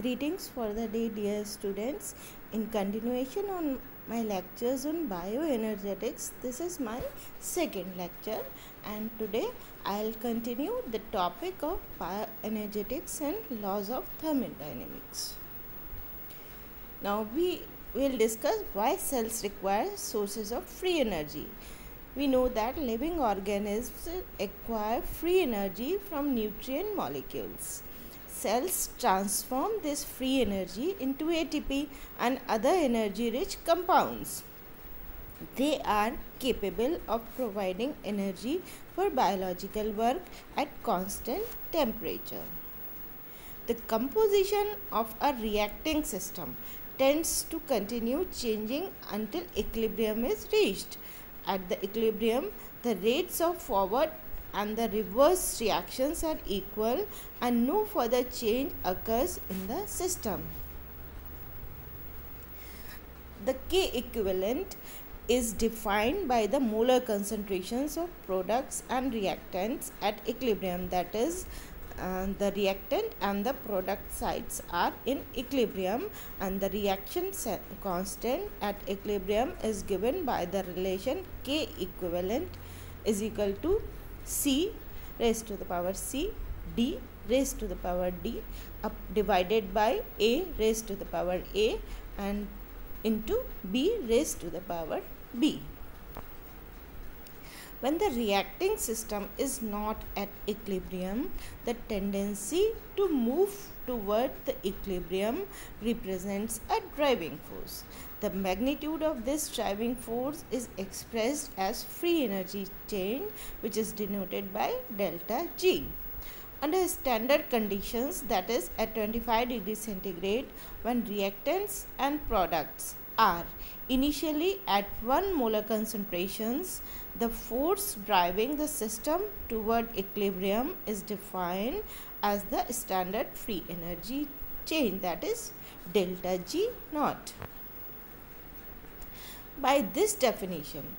Greetings for the day, dear students. In continuation on my lectures on bioenergetics, this is my second lecture, and today I'll continue the topic of bioenergetics and laws of thermodynamics. Now we will discuss why cells require sources of free energy. We know that living organisms acquire free energy from nutrient molecules. Cells transform this free energy into ATP and other energy rich compounds. They are capable of providing energy for biological work at constant temperature. The composition of a reacting system tends to continue changing until equilibrium is reached. At the equilibrium, the rates of forward and the reverse reactions are equal and no further change occurs in the system. The K equivalent is defined by the molar concentrations of products and reactants at equilibrium, that is, the reactant and the product sides are in equilibrium, and the reaction constant at equilibrium is given by the relation K equivalent is equal to C raised to the power C D raised to the power D divided by A raised to the power A and into B raised to the power B. When the reacting system is not at equilibrium, the tendency to move toward the equilibrium represents a driving force. The magnitude of this driving force is expressed as free energy change, which is denoted by delta G. Under standard conditions, that is at 25 degrees centigrade, when reactants and products are initially at 1 molar concentrations, the force driving the system toward equilibrium is defined as the standard free energy change, that is delta G naught. By this definition,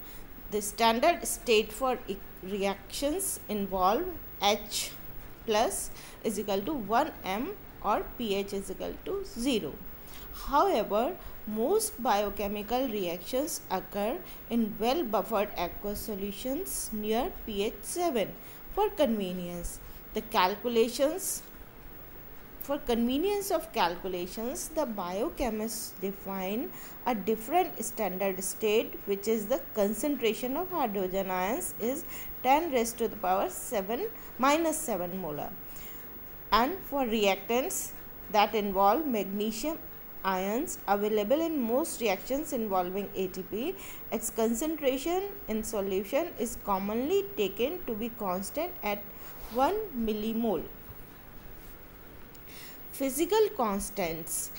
the standard state for reactions involve H plus is equal to 1 m or pH is equal to 0. However, most biochemical reactions occur in well buffered aqueous solutions near pH 7. For convenience of calculations, the biochemists define a different standard state, which is the concentration of hydrogen ions is 10 raised to the power 7 minus 7 molar. And for reactants that involve magnesium ions available in most reactions involving ATP, its concentration in solution is commonly taken to be constant at 1 millimole. Physical constants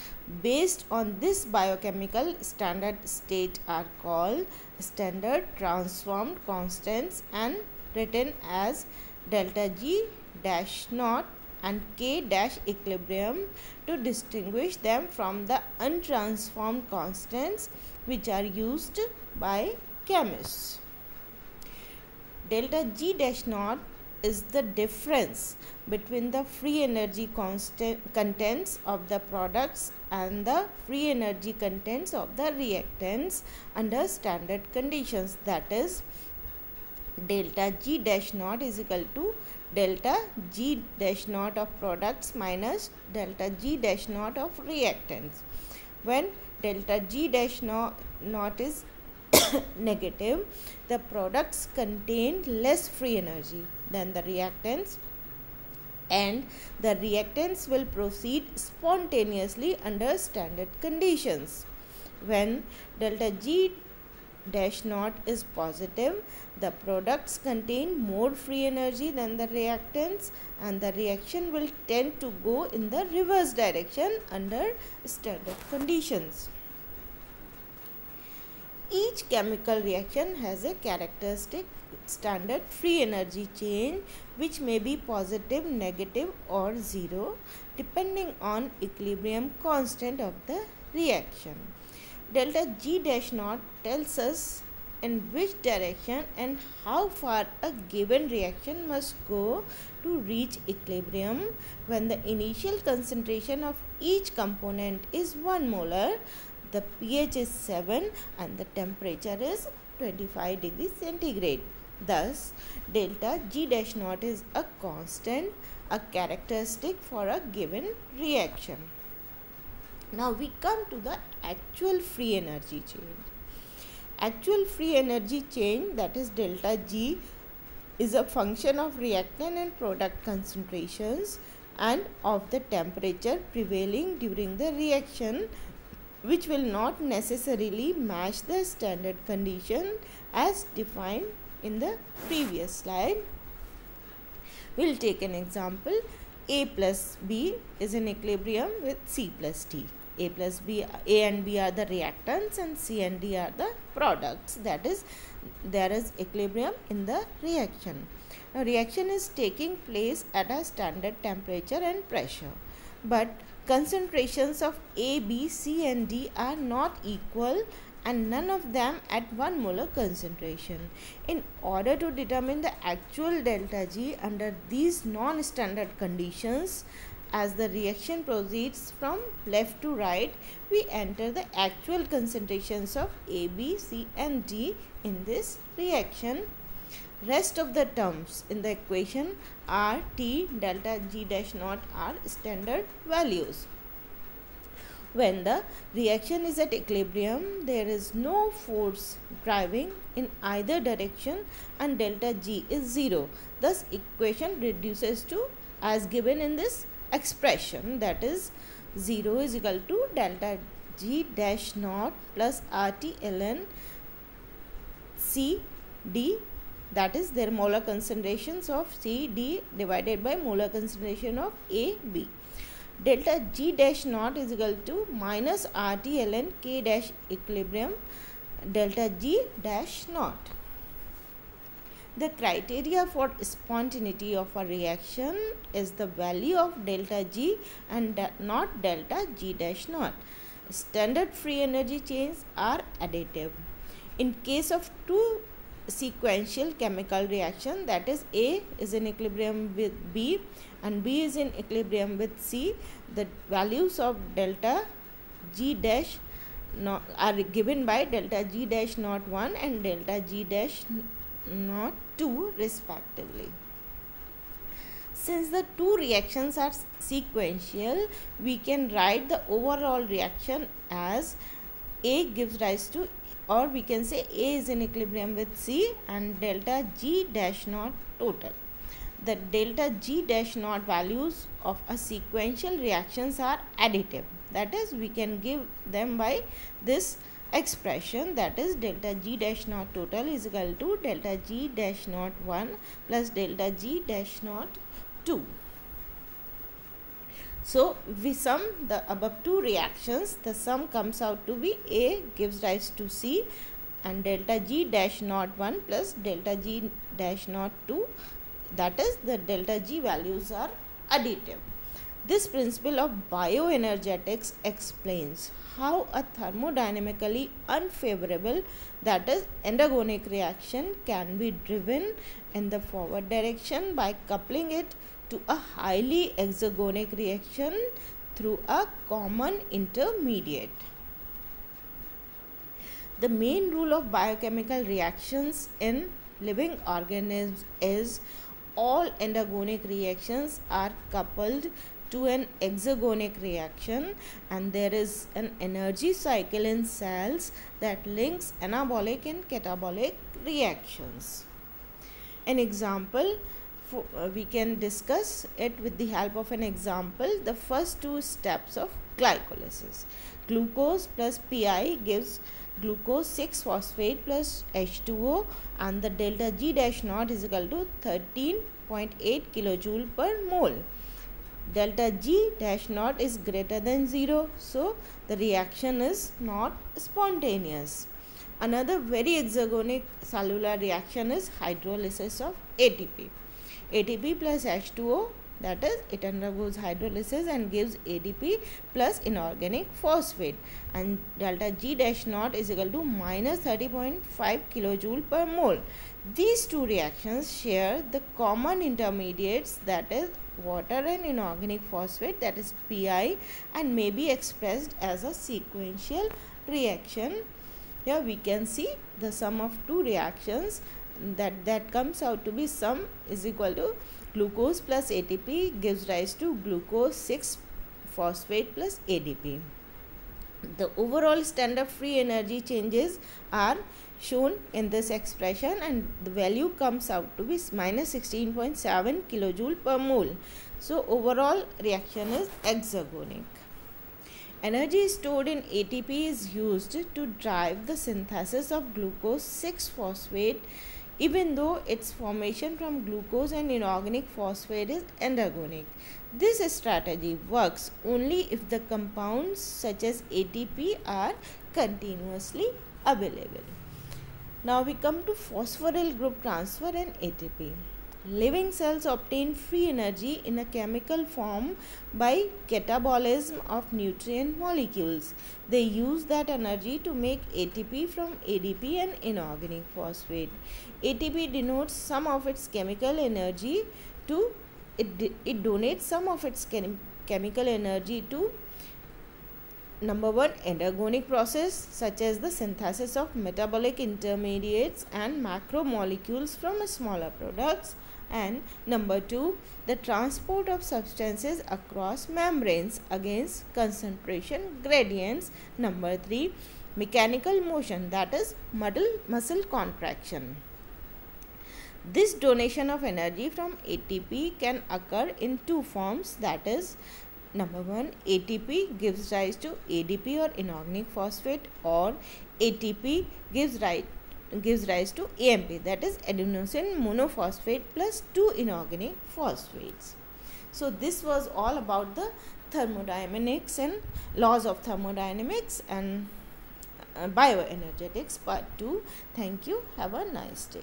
based on this biochemical standard state are called standard transformed constants and written as delta G dash naught and K dash equilibrium to distinguish them from the untransformed constants which are used by chemists. Delta G dash naught is the difference between the free energy contents of the products and the free energy contents of the reactants under standard conditions, that is delta G dash naught is equal to delta G dash naught of products minus delta G dash naught of reactants. When delta G dash naught is negative, the products contain less free energy than the reactants, and the reactants will proceed spontaneously under standard conditions. When delta G dash naught is positive, the products contain more free energy than the reactants, and the reaction will tend to go in the reverse direction under standard conditions. Each chemical reaction has a characteristic standard free energy change which may be positive, negative or 0 depending on equilibrium constant of the reaction. Delta G dash naught tells us in which direction and how far a given reaction must go to reach equilibrium when the initial concentration of each component is 1 molar, the pH is 7 and the temperature is 25 degrees centigrade. Thus, delta G dash naught is a constant, a characteristic for a given reaction. Now we come to the actual free energy change. Actual free energy change, that is delta G, is a function of reactant and product concentrations and of the temperature prevailing during the reaction, which will not necessarily match the standard condition as defined in the previous slide. We'll take an example. A plus B is in equilibrium with C plus D. A plus B, A and B are the reactants and C and D are the products. That is, there is equilibrium in the reaction. Now, reaction is taking place at a standard temperature and pressure, but concentrations of A, B, C and D are not equal and none of them at 1 molar concentration. In order to determine the actual delta G under these non-standard conditions, as the reaction proceeds from left to right, we enter the actual concentrations of A, B, C and D in this reaction. Rest of the terms in the equation R, T, delta G dash naught are standard values. When the reaction is at equilibrium, there is no force driving in either direction and delta G is 0. Thus, equation reduces to as given in this expression, that is 0 is equal to delta G dash naught plus RT ln C D, that is their molar concentrations of C D divided by molar concentration of A B. Delta G dash naught is equal to minus RT ln K dash equilibrium delta G dash naught. The criteria for spontaneity of a reaction is the value of delta G and not delta G dash naught. Standard free energy chains are additive. In case of two sequential chemical reaction, that is A is in equilibrium with B and B is in equilibrium with C, the values of delta G dash naught are given by delta G dash naught 1 and delta G dash naught 2 respectively. Since the two reactions are sequential, we can write the overall reaction as A gives rise to, or we can say A is in equilibrium with C and delta G dash naught total. The delta G dash naught values of a sequential reactions are additive. That is, we can give them by this expression, that is delta G dash naught total is equal to delta G dash naught 1 plus delta G dash naught 2. So, we sum the above two reactions, the sum comes out to be A gives rise to C and delta G dash naught 1 plus delta G dash naught 2, that is the delta G values are additive. This principle of bioenergetics explains how a thermodynamically unfavorable, that is endogonic reaction, can be driven in the forward direction by coupling it to a highly exergonic reaction through a common intermediate. The main rule of biochemical reactions in living organisms is all endogonic reactions are coupled to an exergonic reaction and there is an energy cycle in cells that links anabolic and catabolic reactions. An example, we can discuss it with the help of an example. The first two steps of glycolysis. Glucose plus Pi gives glucose 6-phosphate plus H2O and the delta G dash naught is equal to 13.8 kilojoule per mole. Delta G dash naught is greater than 0, so the reaction is not spontaneous. Another very exergonic cellular reaction is hydrolysis of ATP. ATP plus H2O that is it undergoes hydrolysis and gives ADP plus inorganic phosphate, and delta G dash naught is equal to minus 30.5 kilojoule per mole. These two reactions share the common intermediates, that is water and inorganic phosphate, that is Pi, and may be expressed as a sequential reaction. Here we can see the sum of two reactions, that comes out to be sum is equal to glucose plus ATP gives rise to glucose 6 phosphate plus ADP. The overall standard free energy changes are shown in this expression, and the value comes out to be minus 16.7 kilojoule per mole. So overall reaction is exergonic. Energy stored in ATP is used to drive the synthesis of glucose 6 phosphate, even though its formation from glucose and inorganic phosphate is endergonic. This strategy works only if the compounds such as ATP are continuously available. Now we come to phosphoryl group transfer and ATP. Living cells obtain free energy in a chemical form by catabolism of nutrient molecules. They use that energy to make ATP from ADP and inorganic phosphate. ATP denotes some of its chemical energy to it donates some of its chemical energy to number 1 endergonic process such as the synthesis of metabolic intermediates and macromolecules from smaller products, and number 2 the transport of substances across membranes against concentration gradients, number 3 mechanical motion, that is muscle contraction. This donation of energy from ATP can occur in two forms, that is number 1 ATP gives rise to ADP or inorganic phosphate, or ATP gives rise to AMP, that is adenosine monophosphate plus 2 inorganic phosphates. So this was all about the thermodynamics and laws of thermodynamics and bioenergetics part 2. Thank you. Have a nice day.